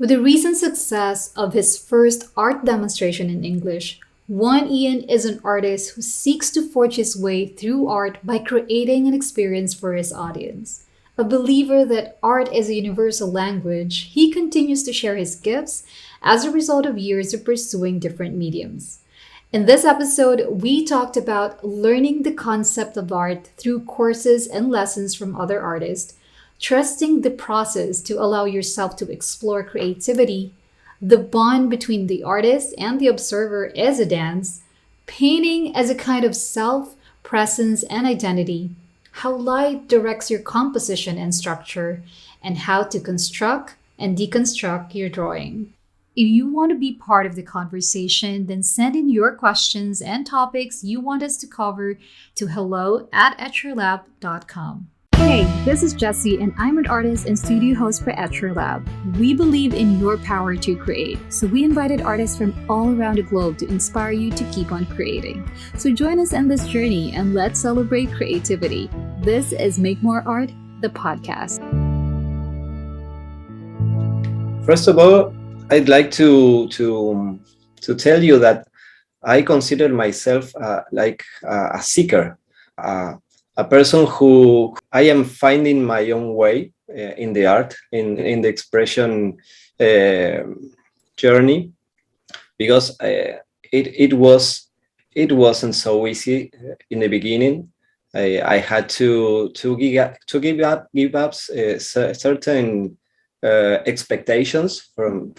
With the recent success of his first art demonstration in English, Juan Ian is an artist who seeks to forge his way through art by creating an experience for his audience. A believer that art is a universal language, he continues to share his gifts as a result of years of pursuing different mediums. In this episode, we talked about learning the concept of art through courses and lessons from other artists, trusting the process to allow yourself to explore creativity, the bond between the artist and the observer as a dance, painting as a kind of self, presence, and identity, how light directs your composition and structure, and how to construct and deconstruct your drawing. If you want to be part of the conversation, then send in your questions and topics you want us to cover to hello@etcherlab.com. Hey, this is Jessie, and I'm an artist and studio host for Etcher Lab. We believe in your power to create, so we invited artists from all around the globe to inspire you to keep on creating. So join us in this journey and let's celebrate creativity. This is Make More Art, the podcast. First of all, I'd like to tell you that I consider myself like a seeker, a person who I am finding my own way in the art, in the expression journey, because it wasn't so easy in the beginning. I had to give up certain expectations from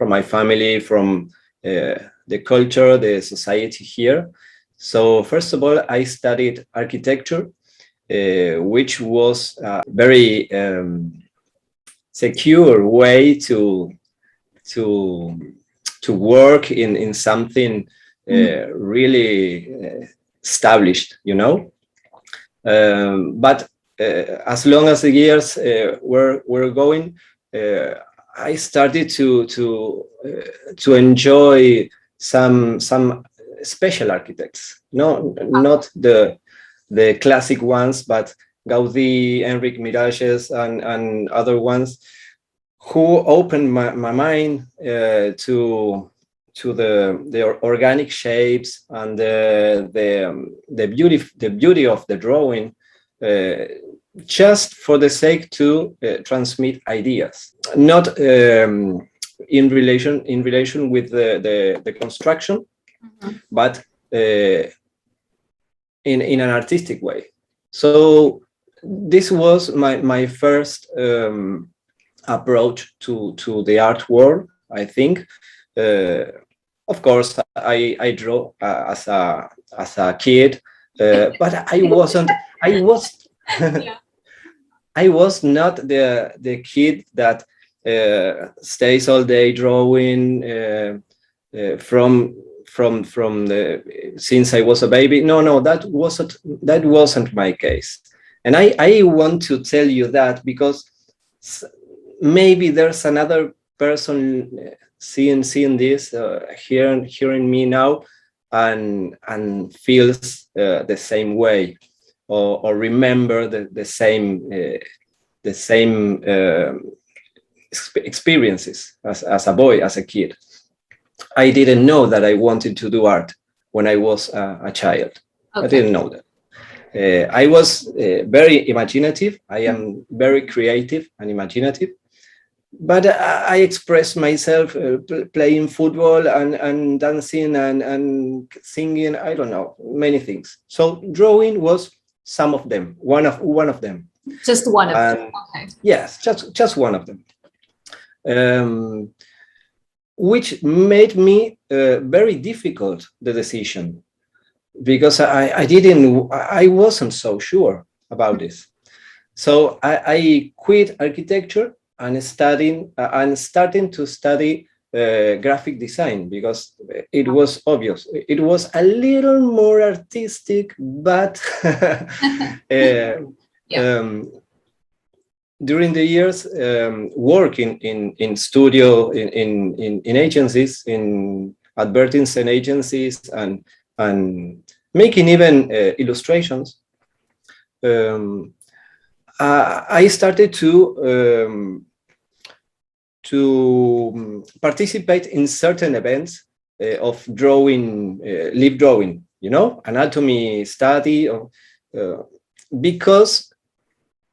my family, from the culture, the society here. So first of all, I studied architecture, which was a very secure way to work in something really established, you know. But as long as the years were going, I started to enjoy some special architects. No, not the classic ones, but Gaudí, Enric Mirages, and other ones who opened my mind to the organic shapes and the beauty of the drawing. Just for the sake to transmit ideas, not in relation with the construction, but in an artistic way. So this was my first approach to the art world. I think, of course, I draw as a kid, but I wasn't. Yeah. I was not the kid that stays all day drawing from the since I was a baby. No, that wasn't my case. And I want to tell you that because maybe there's another person seeing this, hearing me now, and feels the same way. Or remember the same experiences as a boy, as a kid. I didn't know that I wanted to do art when I was a child. Okay. I didn't know that. I was very imaginative. I am very creative and imaginative. But I expressed myself playing football and dancing and singing. I don't know, many things. So drawing was some of them, one of them. Just one of them. Okay. Yes, just one of them. Which made me very difficult the decision, because I wasn't so sure about this. So I quit architecture and starting to study graphic design, because it was obvious. It was a little more artistic, but during the years working in studio, in agencies, in advertising agencies, and making even illustrations, I started participate in certain events of drawing, live drawing, you know, anatomy study, or, because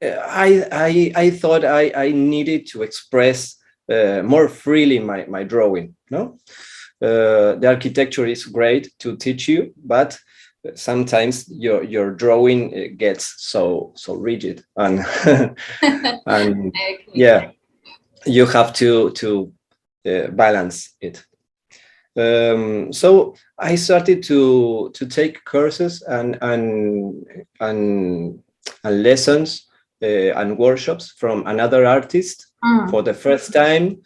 I thought I needed to express more freely my drawing. No, the architecture is great to teach you, but sometimes your drawing gets so rigid, and and yeah, you have to balance it. So I started to take courses and lessons and workshops from another artist for the first time.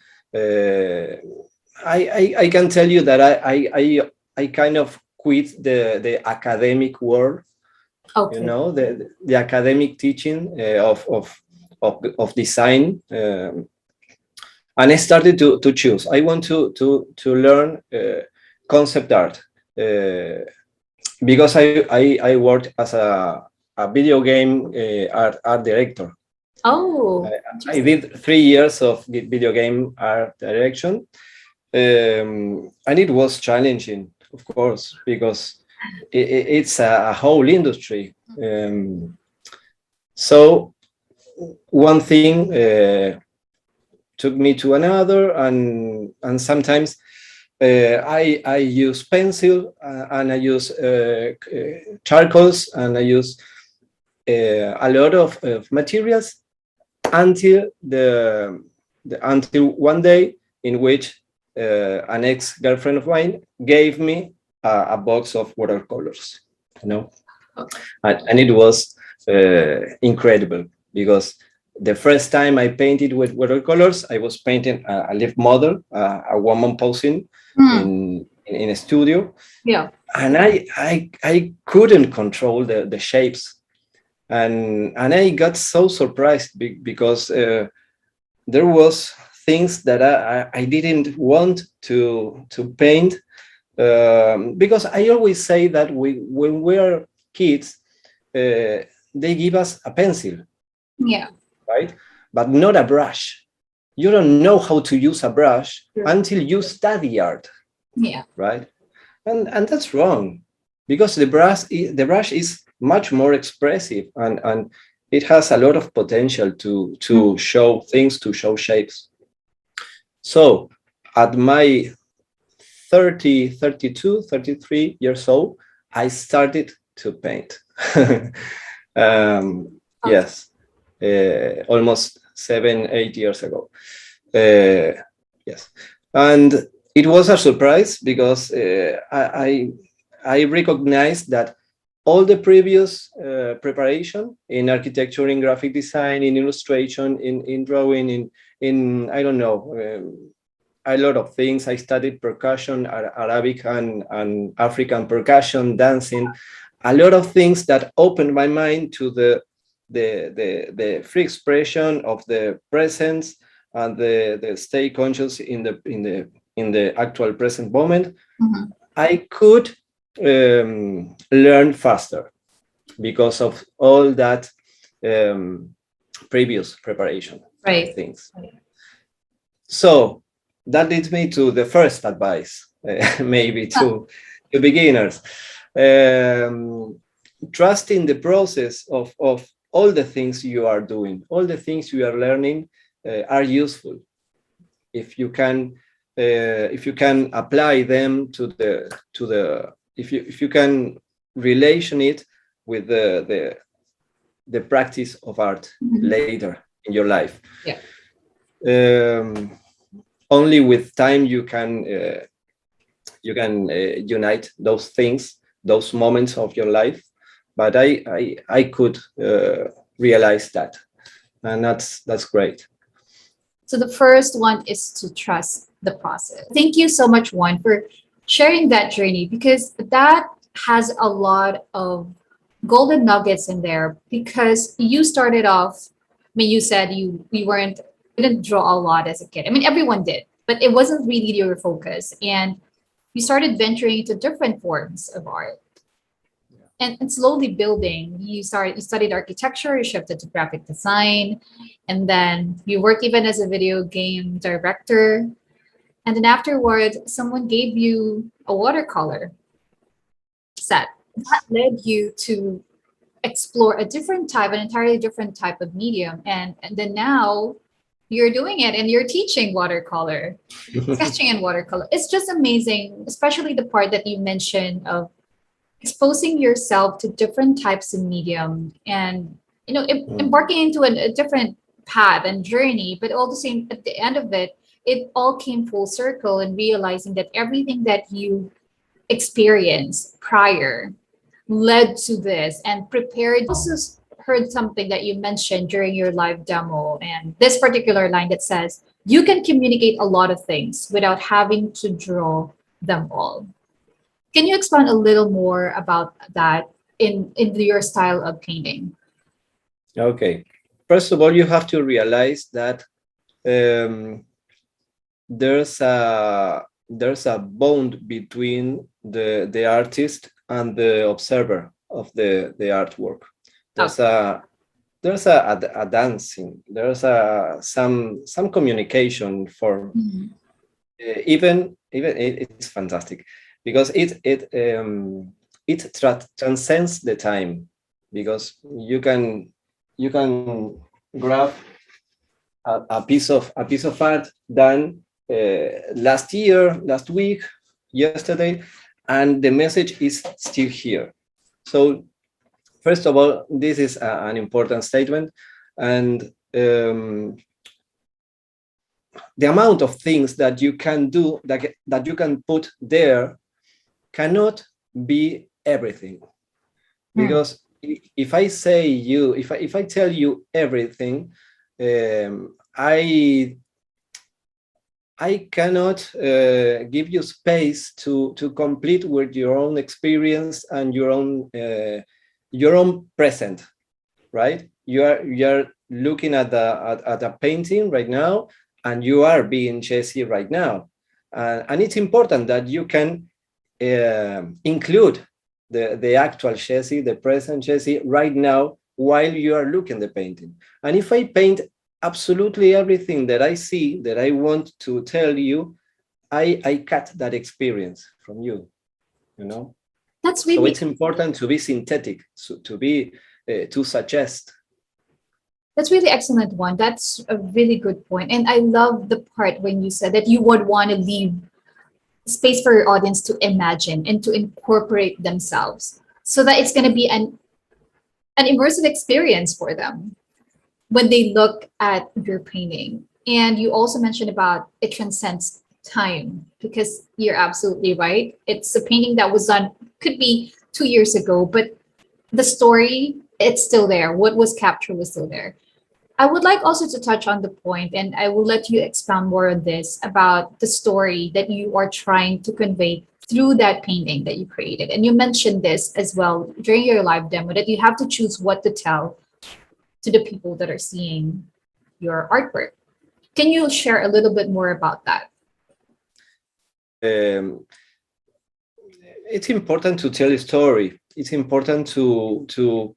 I can tell you that I kind of quit the academic world. Okay. You know, the academic teaching of design, and I started to choose. I want to learn concept art, because I worked as a video game art director. Oh, I did 3 years of video game art direction, and it was challenging, of course, because it's a whole industry. So one thing took me to another, and sometimes I use pencil, and I use charcoals, and I use a lot of materials until until one day in which an ex-girlfriend of mine gave me a box of watercolors, you know, and it was incredible, because the first time I painted with watercolors, I was painting a live model, a woman posing in a studio. Yeah. And I couldn't control the shapes. And I got so surprised because there was things that I didn't want to paint, because I always say that when we're kids, they give us a pencil. Yeah. Right? But not a brush. You don't know how to use a brush until you study art. Yeah. Right? And that's wrong, because the brush is much more expressive, and it has a lot of potential to show things, to show shapes. So at my 30, 32, 33 years old, I started to paint. Yes. Almost 7-8 years ago. Yes, and it was a surprise, because I recognized that all the previous preparation in architecture, in graphic design, in illustration, in drawing, in I don't know, a lot of things. I studied percussion, Arabic and African percussion, dancing, a lot of things that opened my mind to the free expression of the presence, and the stay conscious in the actual present moment. Mm-hmm. I could learn faster because of all that previous preparation. Right. Things. Right. So that leads me to the first advice, maybe to beginners. Trust in the process of all the things you are doing, all the things you are learning are useful. If you can apply them if you can relation it with the practice of art later in your life. Yeah. Only with time you can unite those things, those moments of your life. But I could realize that, and that's great. So the first one is to trust the process. Thank you so much, Juan, for sharing that journey, because that has a lot of golden nuggets in there. Because you started off, I mean, you said you didn't draw a lot as a kid. I mean, everyone did, but it wasn't really your focus, and you started venturing into different forms of art. and slowly building. You studied architecture, you shifted to graphic design, and then you worked even as a video game director. And then afterwards, someone gave you a watercolor set. That led you to explore a different type, an entirely different type of medium. And then now you're doing it and you're teaching watercolor, sketching in watercolor. It's just amazing, especially the part that you mentioned of exposing yourself to different types of medium and embarking into a different path and journey, but all the same at the end of it, it all came full circle and realizing that everything that you experienced prior led to this and prepared. Also heard something that you mentioned during your live demo, and this particular line that says you can communicate a lot of things without having to draw them all. Can you expand a little more about that in your style of painting? Okay. First of all, you have to realize that there's a bond between the artist and the observer of the artwork. There's a dancing. There's some communication for even it's fantastic because it transcends the time, because you can grab a piece of art done last year, last week, yesterday, and the message is still here. So first of all, this is an important statement, and the amount of things that you can do, that you can put there, cannot be everything. Because if I tell you everything, I cannot give you space to complete with your own experience and your own present, right? You are looking at a painting right now, and you are being Jesse right now, and it's important that you can include the actual Jesse, the present Jesse right now while you are looking the painting. And if I paint absolutely everything that I see, that I want to tell you, I cut that experience from you, you know? That's really... So it's important to be synthetic, to suggest. That's really excellent one. That's a really good point. And I love the part when you said that you would want to leave space for your audience to imagine and to incorporate themselves so that it's going to be an immersive experience for them when they look at your painting. And you also mentioned about it transcends time, because you're absolutely right. It's a painting that was done, could be 2 years ago, but the story, it's still there. What was captured was still there. I would like also to touch on the point, and I will let you expound more on this, about the story that you are trying to convey through that painting that you created. And you mentioned this as well during your live demo, that you have to choose what to tell to the people that are seeing your artwork. Can you share a little bit more about that? It's important to tell a story. It's important to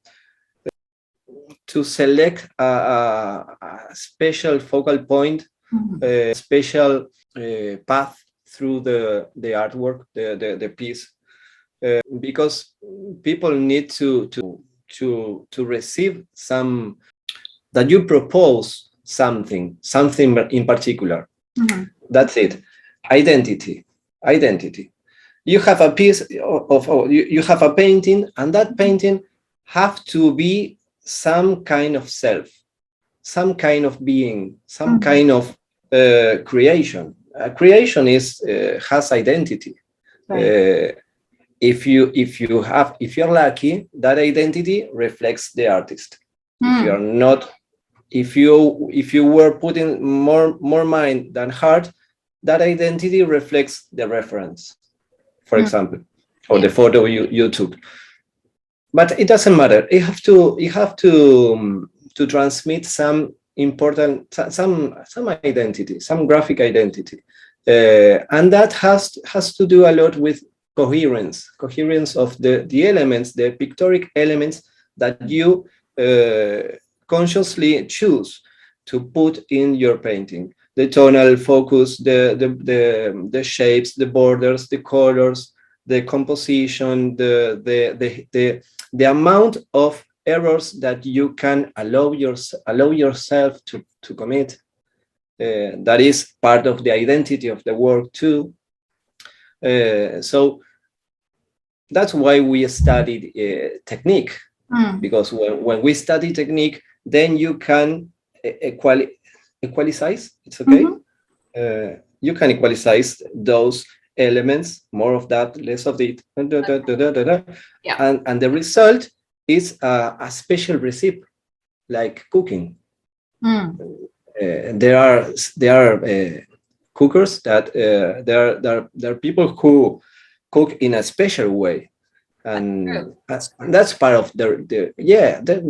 select a special focal point, a special path through the artwork, the piece, because people need to receive some, that you propose something in particular. That's it. Identity. You have a piece you have a painting, and that painting have to be some kind of self, some kind of being, some kind of creation. Creation has identity. Right. If you're lucky, that identity reflects the artist. If you're not, if you were putting more mind than heart, that identity reflects the reference, for example, or the photo you took. But it doesn't matter. You have to transmit some important, some identity, some graphic identity, and that has to do a lot with coherence of the elements, the pictorial elements that you consciously choose to put in your painting. The tonal focus, the shapes, the borders, the colors, the composition, the amount of errors that you can allow yourself to commit. That is part of the identity of the work too. So that's why we studied technique, because when we study technique, then you can equalize. It's okay. You can equalize those elements, more of that, less of it, Yeah. and the result is a special recipe, like cooking. There are cookers that there are people who cook in a special way, and that's part of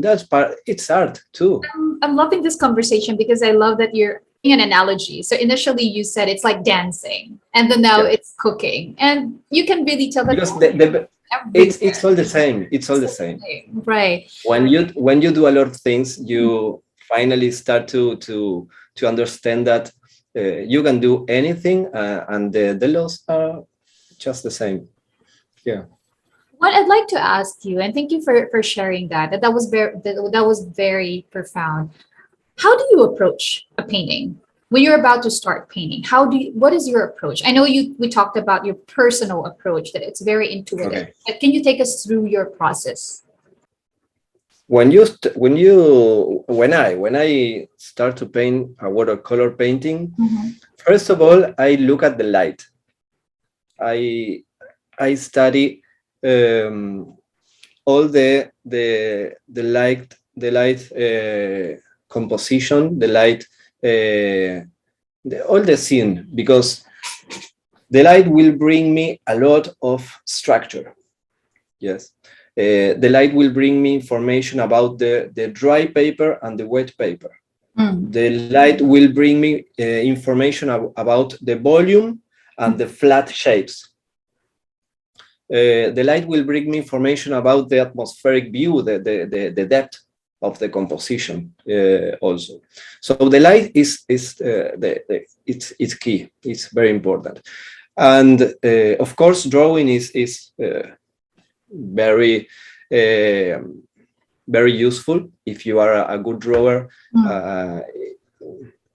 that's part. It's art too. I'm loving this conversation because I love that you're an analogy. So initially you said it's like dancing, and then now it's cooking, and you can really tell that because it's all the same. It's all the same. Right. When you do a lot of things, you finally start to understand that you can do anything, and the laws are just the same. Yeah. What I'd like to ask you, and thank you for sharing that. That was very profound. How do you approach a painting when you're about to start painting? What is your approach? I know we talked about your personal approach, that it's very intuitive. Okay. But can you take us through your process? When I start to paint a watercolor painting, first of all, I look at the light. I study all the light composition, the light, all the scene, because the light will bring me a lot of structure. Yes. The light will bring me information about the dry paper and the wet paper. The light will bring me information about the volume and the flat shapes. The light will bring me information about the atmospheric view, the depth of the composition also. So the light is it's key. It's very important, and of course, drawing is very very useful if you are a good drawer.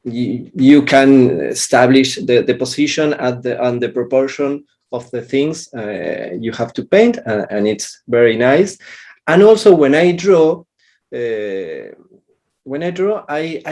You can establish the position and the proportion of the things you have to paint, and it's very nice. And also when I draw, I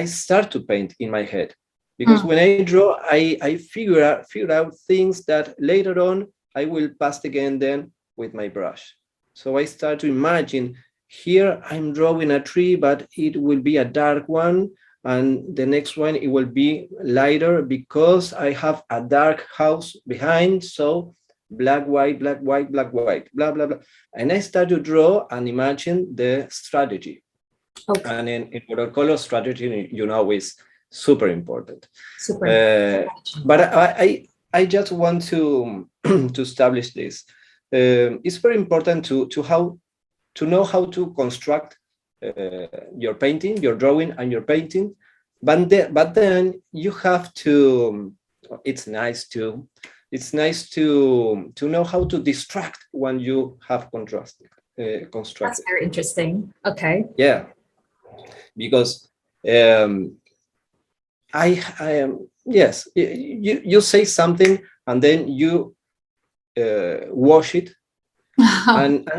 start to paint in my head, because when I draw, I figure out things that later on I will pass again then with my brush. So I start to imagine, here I'm drawing a tree, but it will be a dark one, and the next one it will be lighter because I have a dark house behind. So black, white, black, white, black, white, blah, blah, blah. And I start to draw and imagine the strategy. Okay. And in watercolor, strategy, is super important. But I just want to establish this. It's very important to know how to construct your painting, your drawing, and your painting. But then you have to. It's nice to know how to distract when you have constructed. That's very interesting. Okay. Yeah, because I am, yes, you say something and then you wash it, and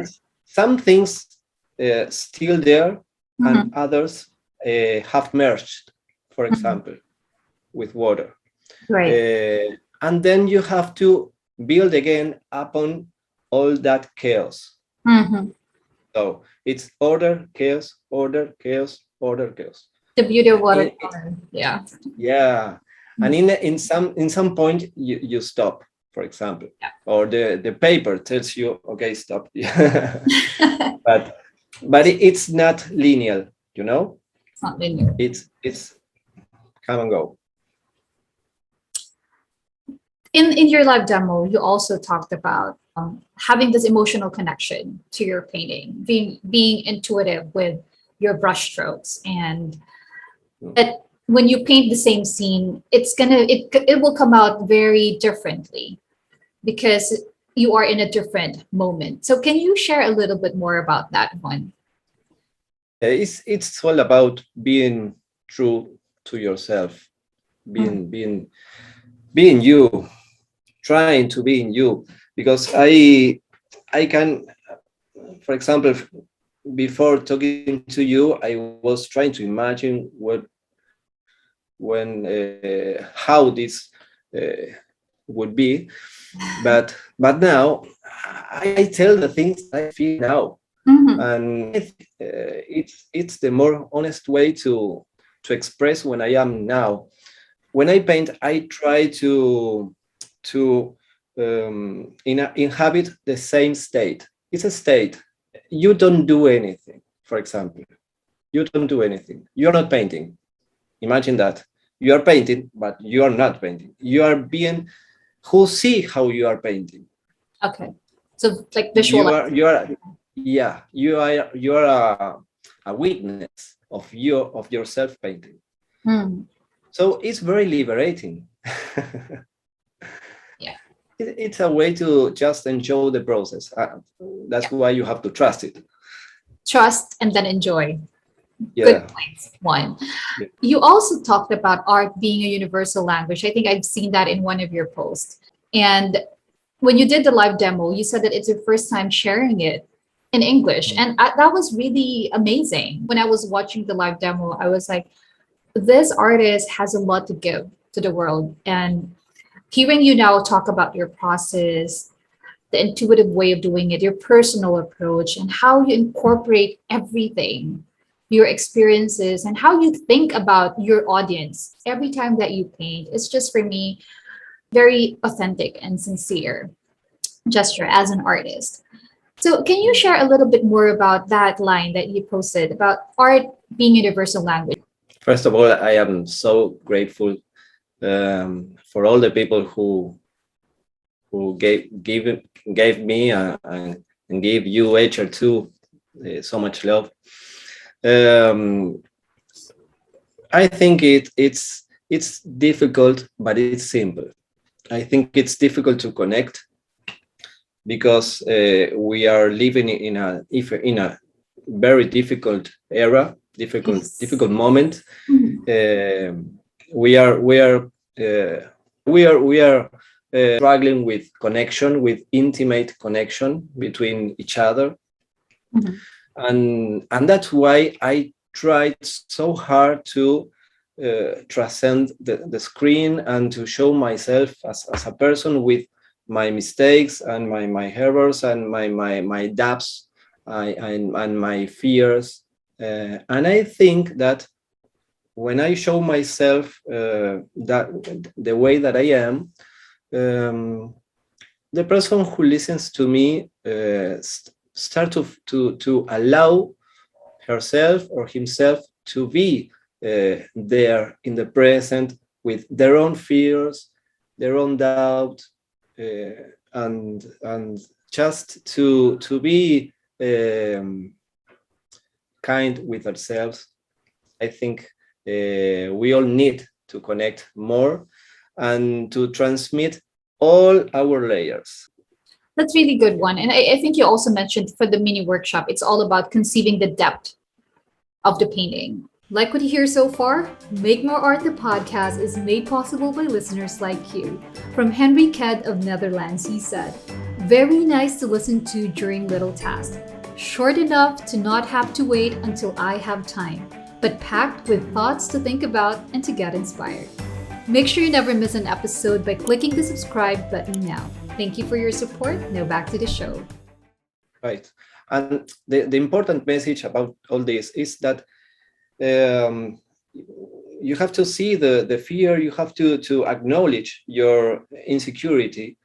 some things still there, and others have merged, for example, with water. Right. And then you have to build again upon all that chaos. So it's order, chaos, order, chaos, order, chaos. The beauty of watercolor. Yeah. Yeah. And in some point you stop, for example, or the paper tells you, okay, stop. but it's not linear, It's not linear. It's come and go. In your live demo, you also talked about having this emotional connection to your painting, being intuitive with your brushstrokes, and that when you paint the same scene, it will come out very differently because you are in a different moment. So can you share a little bit more about that one? It's all about being true to yourself, being you, trying to be in you. Because I can, for example, before talking to you, I was trying to imagine how this would be, but now I tell the things I feel now, and it's the more honest way to express when I am now. When I paint, I try to inhabit the same state. It's a state. You don't do anything. For example, you don't do anything. You're not painting. Imagine that you are painting, but you are not painting. You are being who see how you are painting. Okay, so like visual. You are a witness of yourself painting. So it's very liberating. Yeah, it's a way to just enjoy the process. That's why you have to trust it. Trust and then enjoy. Yeah. Good points. One. Yeah. You also talked about art being a universal language. I think I've seen that in one of your posts. And when you did the live demo, you said that it's your first time sharing it in English. And that was really amazing. When I was watching the live demo, I was like, this artist has a lot to give to the world. And hearing you now talk about your process, the intuitive way of doing it, your personal approach, and how you incorporate everything, your experiences, and how you think about your audience every time that you paint, it's just, for me, very authentic and sincere gesture as an artist. So can you share a little bit more about that line that you posted about art being universal language? First of all, I am so grateful for all the people who gave me and gave you HR2 so much love. I think it's difficult, but it's simple. I think it's difficult to connect because we are living in a very difficult era, difficult moment. We are struggling with connection, with intimate connection between each other. And that's why I tried so hard to transcend the screen and to show myself as a person with my mistakes and my errors and my doubts and my fears. And I think that when I show myself that the way that I am, the person who listens to me start to allow herself or himself to be there in the present with their own fears, their own doubt, and just to be kind with ourselves. I think we all need to connect more and to transmit all our layers. That's really good one. And I think you also mentioned for the mini workshop, it's all about conceiving the depth of the painting. Like what you hear so far? Make More Art, the podcast, is made possible by listeners like you. From Henry Ked of Netherlands, he said, very nice to listen to during little tasks. Short enough to not have to wait until I have time, but packed with thoughts to think about and to get inspired. Make sure you never miss an episode by clicking the subscribe button now. Thank you for your support. Now back to the show. Right. And the important message about all this is that you have to see the fear, you have to acknowledge your insecurity,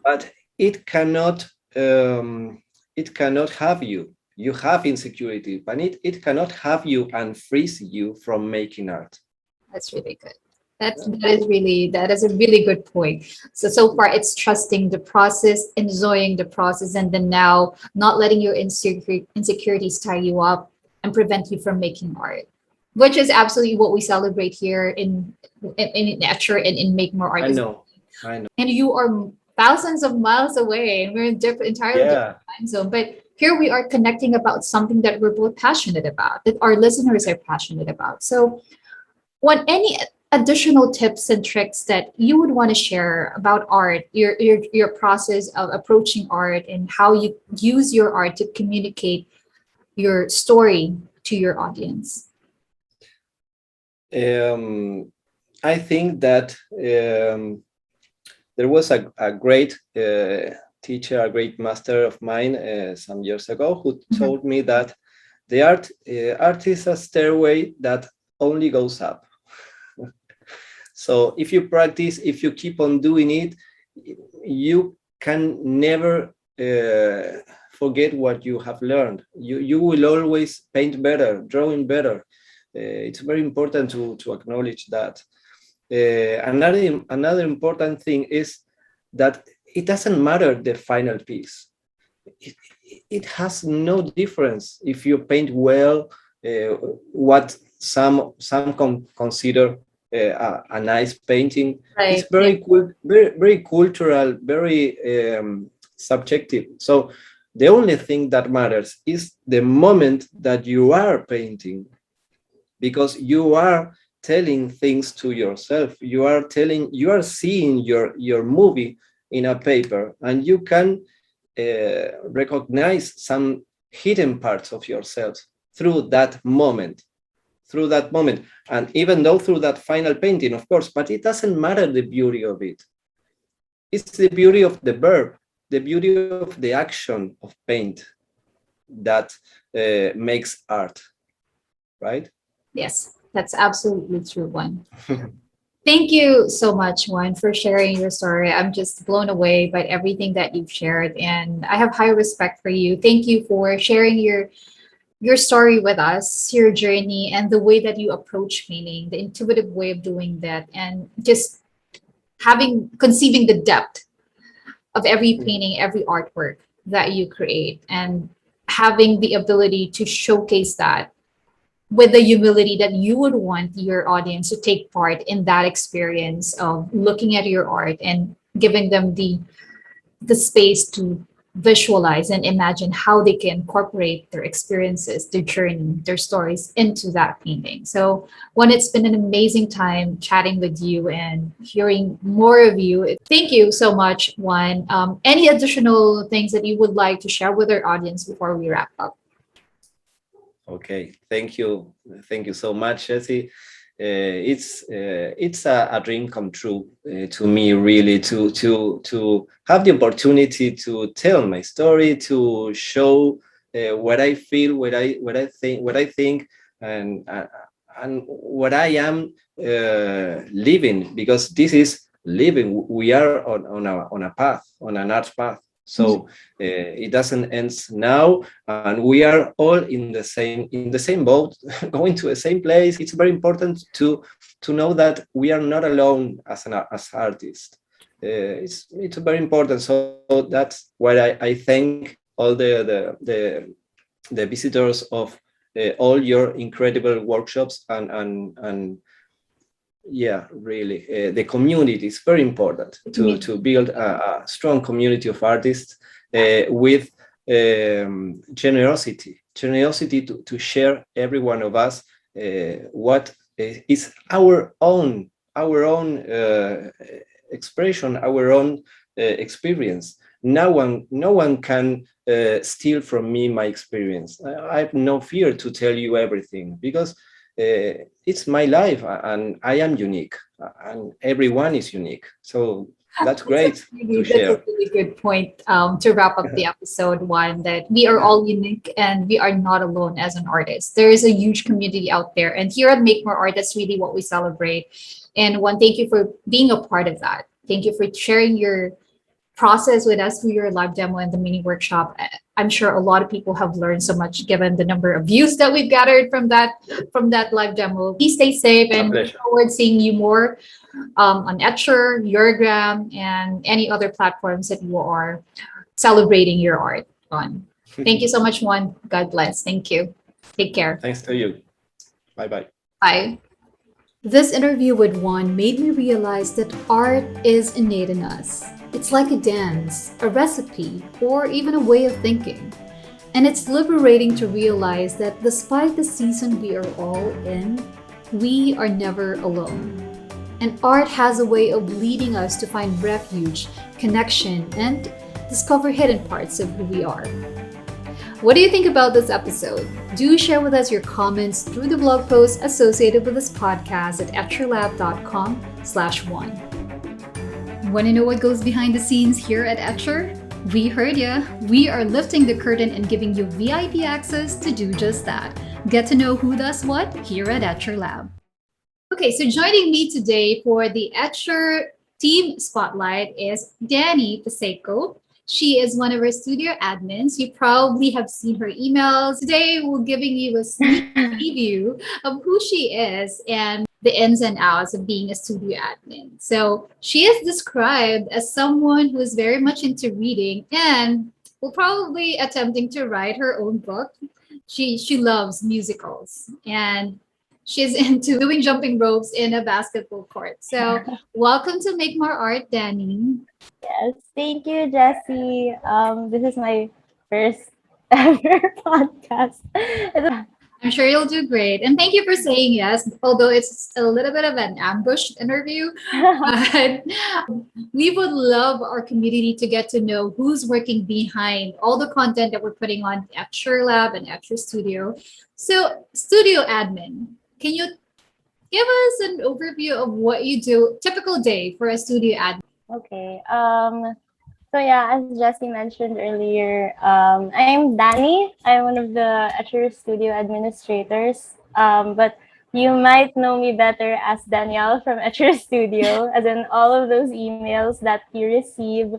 but it cannot have you. You have insecurity, but it cannot have you and freeze you from making art. That's really good. That is a really good point. So far it's trusting the process, enjoying the process, and then now not letting your insecurities tie you up and prevent you from making art, which is absolutely what we celebrate here in Nature and in Make More Art. I know, I know. And you are thousands of miles away, and we're in entirely different Yeah, time zone. But here we are connecting about something that we're both passionate about, that our listeners are passionate about. So what any additional tips and tricks that you would want to share about art, your process of approaching art and how you use your art to communicate your story to your audience? um, I think that there was a great teacher, a great master of mine some years ago who Mhm. told me that art is a stairway that only goes up. So if you practice, if you keep on doing it, you can never forget what you have learned. You will always paint better, drawing better. It's very important to acknowledge that. Another important thing is that it doesn't matter the final piece. It, it has no difference if you paint well, what some consider a nice painting. It's Right. Yeah. very cool, very cultural, very subjective. So the only thing that matters is the moment that you are painting, because you are telling things to yourself. You are seeing your movie in a paper, and you can recognize some hidden parts of yourself through that moment, and even though through that final painting, of course. But it doesn't matter the beauty of it. It's the beauty of the verb, the beauty of the action of paint that makes art, right? Yes, that's absolutely true, Juan. Thank you so much, Juan, for sharing your story. I'm just blown away by everything that you've shared, and I have high respect for you. Thank you for sharing your story with us, your journey, and the way that you approach painting, the intuitive way of doing that, and just having conceiving the depth of every painting, every artwork that you create, and having the ability to showcase that with the humility that you would want your audience to take part in that experience of looking at your art and giving them the space to visualize and imagine how they can incorporate their experiences, their journey, their stories into that painting. So, when it's been an amazing time chatting with you and hearing more of you, thank you so much, Juan. Any additional things that you would like to share with our audience before we wrap up? Okay, thank you so much, Jesse. It's a dream come true to me, really, to have the opportunity to tell my story, to show what I feel, what I think, and what I am living, because this is living. We are on a path, on an art path. So it doesn't end now, and we are all in the same boat, going to the same place. It's very important to know that we are not alone as artists. It's very important. So that's why I thank all the visitors of all your incredible workshops, and yeah, really, the community is very important to build a strong community of artists with generosity to share, every one of us, what is our own expression, our own experience. No one can steal from me my experience. I have no fear to tell you everything, because it's my life, and I am unique, and everyone is unique. So that's great to That's a share. really good point to wrap up the episode one, that we are all unique and we are not alone as an artist. There is a huge community out there. And here at Make More Art, that's really what we celebrate. And one, thank you for being a part of that. Thank you for sharing process with us through your live demo and the mini workshop. I'm sure a lot of people have learned so much given the number of views that we've gathered from that live demo. Please stay safe A and look pleasure. forward to seeing you more on Etcher, Yourgram, and any other platforms that you are celebrating your art on. Thank you so much, Juan. God bless. Thank you. Take care. Thanks to you. Bye bye. Bye. This interview with Juan made me realize that art is innate in us. It's like a dance, a recipe, or even a way of thinking. And it's liberating to realize that despite the season we are all in, we are never alone. And art has a way of leading us to find refuge, connection, and discover hidden parts of who we are. What do you think about this episode? Do share with us your comments through the blog post associated with this podcast at etcherlab.com/one. Want to know what goes behind the scenes here at Etcher? We heard ya. We are lifting the curtain and giving you VIP access to do just that. Get to know who does what here at Etcher Lab. Okay, so joining me today for the Etcher Team Spotlight is Danny Paseko. She is one of our studio admins. You probably have seen her emails. Today, we're giving you a sneak preview of who she is and the ins and outs of being a studio admin. So she is described as someone who is very much into reading and will probably attempting to write her own book. She loves musicals and she's into doing jumping ropes in a basketball court. So welcome to Make More Art, Danny. Yes, thank you, Jessie. This is my first ever podcast. I'm sure you'll do great. And thank you for saying yes, although it's a little bit of an ambushed interview. But we would love our community to get to know who's working behind all the content that we're putting on Etcher Lab and Etcher Studio. So, studio admin, can you give us an overview of what you do, typical day for a studio admin? Okay. So yeah, as Jessie mentioned earlier, I'm Danny. I'm one of the Etcher Studio administrators. But you might know me better as Danielle from Etcher Studio, as in all of those emails that you receive,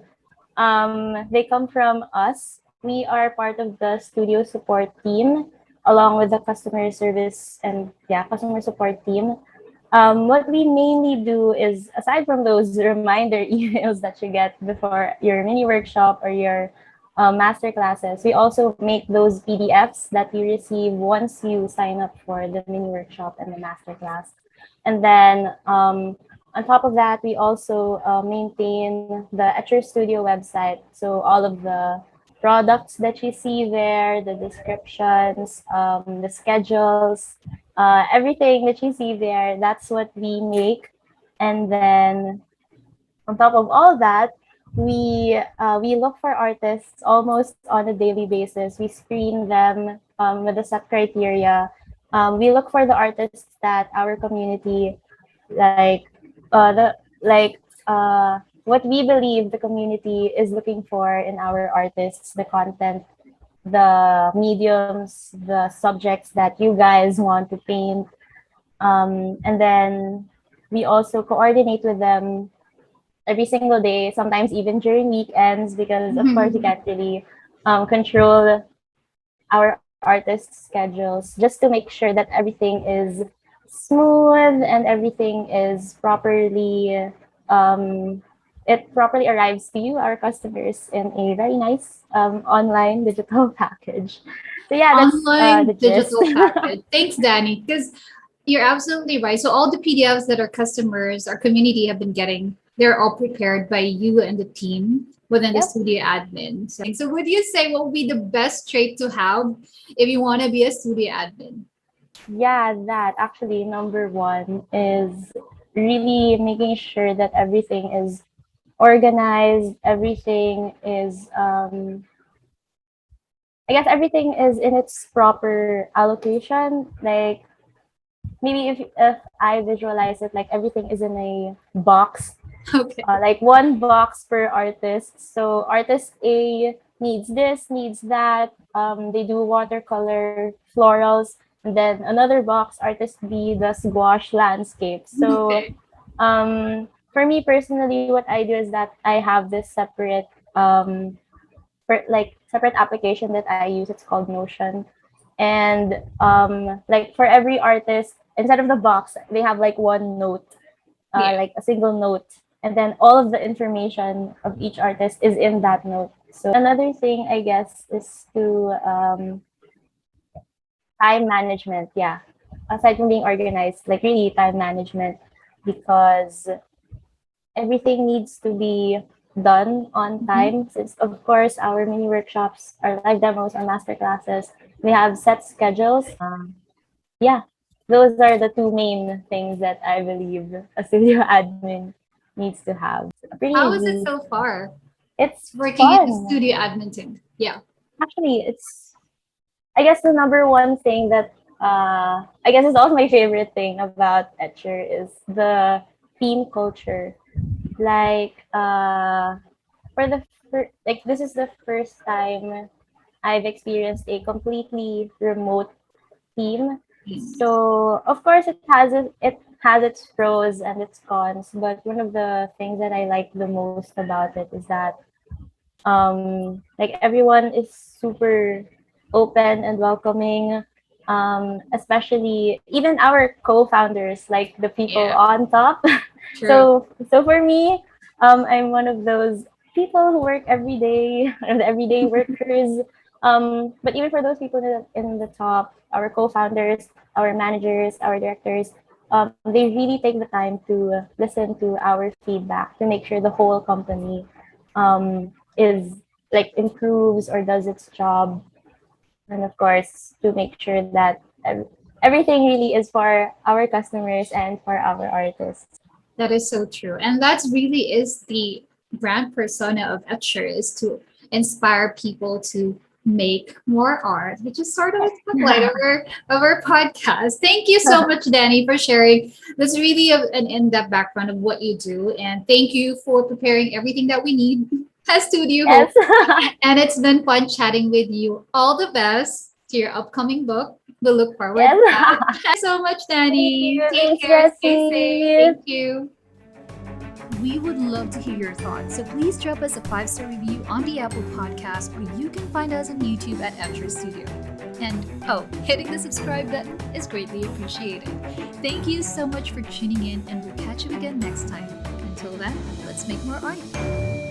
they come from us. We are part of the studio support team, along with the customer service and customer support team. What we mainly do is, aside from those reminder emails that you get before your mini workshop or your master classes, we also make those PDFs that you receive once you sign up for the mini workshop and the master class. And then on top of that, we also maintain the Etcher Studio website. So all of the products that you see there, the descriptions, the schedules, everything that you see there, that's what we make. And then on top of all that, we look for artists almost on a daily basis. We screen them with a set criteria. We look for the artists that our community what we believe the community is looking for in our artists, the content, the mediums, the subjects that you guys want to paint. And then we also coordinate with them every single day, sometimes even during weekends, because of course you can't really control our artists' schedules, just to make sure that everything is smooth and everything is properly it properly arrives to you, our customers, in a very nice online digital package. So yeah, that's Online the gist. digital package. Thanks, Danny, because you're absolutely right. So all the PDFs that our customers, our community have been getting, they're all prepared by you and the team within the Yep. studio admin. So would you say what would be the best trait to have if you want to be a studio admin? Yeah, that actually number one is really making sure that everything is organized, everything is I guess everything is in its proper allocation. Like maybe if I visualize it, like everything is in a box, Okay. like one box per artist. So artist A needs this, needs that. They do watercolor, florals, and then another box, artist B does gouache landscape. So Okay. um for me personally, what I do is that I have this separate separate application that I use. It's called Notion, and like for every artist, instead of the box, they have like one note, like a single note, and then all of the information of each artist is in that note. So another thing, I guess, is to time management. Yeah, aside from being organized, like really time management, because everything needs to be done on time. Since of course our mini workshops, our live demos, our master classes, we have set schedules. Yeah, those are the two main things that I believe a studio admin needs to have. Pretty How is it easy. so far It's working in the fun. studio admin team? Yeah. Actually, it's, I guess, the number one thing that I guess is also my favorite thing about Etcher is the team culture. Like for the like this is the first time I've experienced a completely remote team. So of course it has its pros and its cons, but one of the things that I like the most about it is that like everyone is super open and welcoming, especially even our co-founders, like the people on top. So for me, I'm one of those people who work every day, or the everyday workers. But even for those people in the top, our co-founders, our managers, our directors, they really take the time to listen to our feedback to make sure the whole company is like improves or does its job, and of course to make sure that everything really is for our customers and for our artists. That is so true. And that's really is the brand persona of Etcher, is to inspire people to make more art, which is sort of a spotlight of our podcast. Thank you so much, Danny, for sharing. That's really an in-depth background of what you do. And thank you for preparing everything that we need as studio host. And it's been fun chatting with you. All the best to your upcoming book. We'll look forward to that. Thank you so much, Danny. Take care. Stay safe. Thank you. We would love to hear your thoughts, so please drop us a 5-star review on the Apple Podcast, or you can find us on YouTube at Etcher Studio. And hitting the subscribe button is greatly appreciated. Thank you so much for tuning in, and we'll catch you again next time. Until then, let's make more art.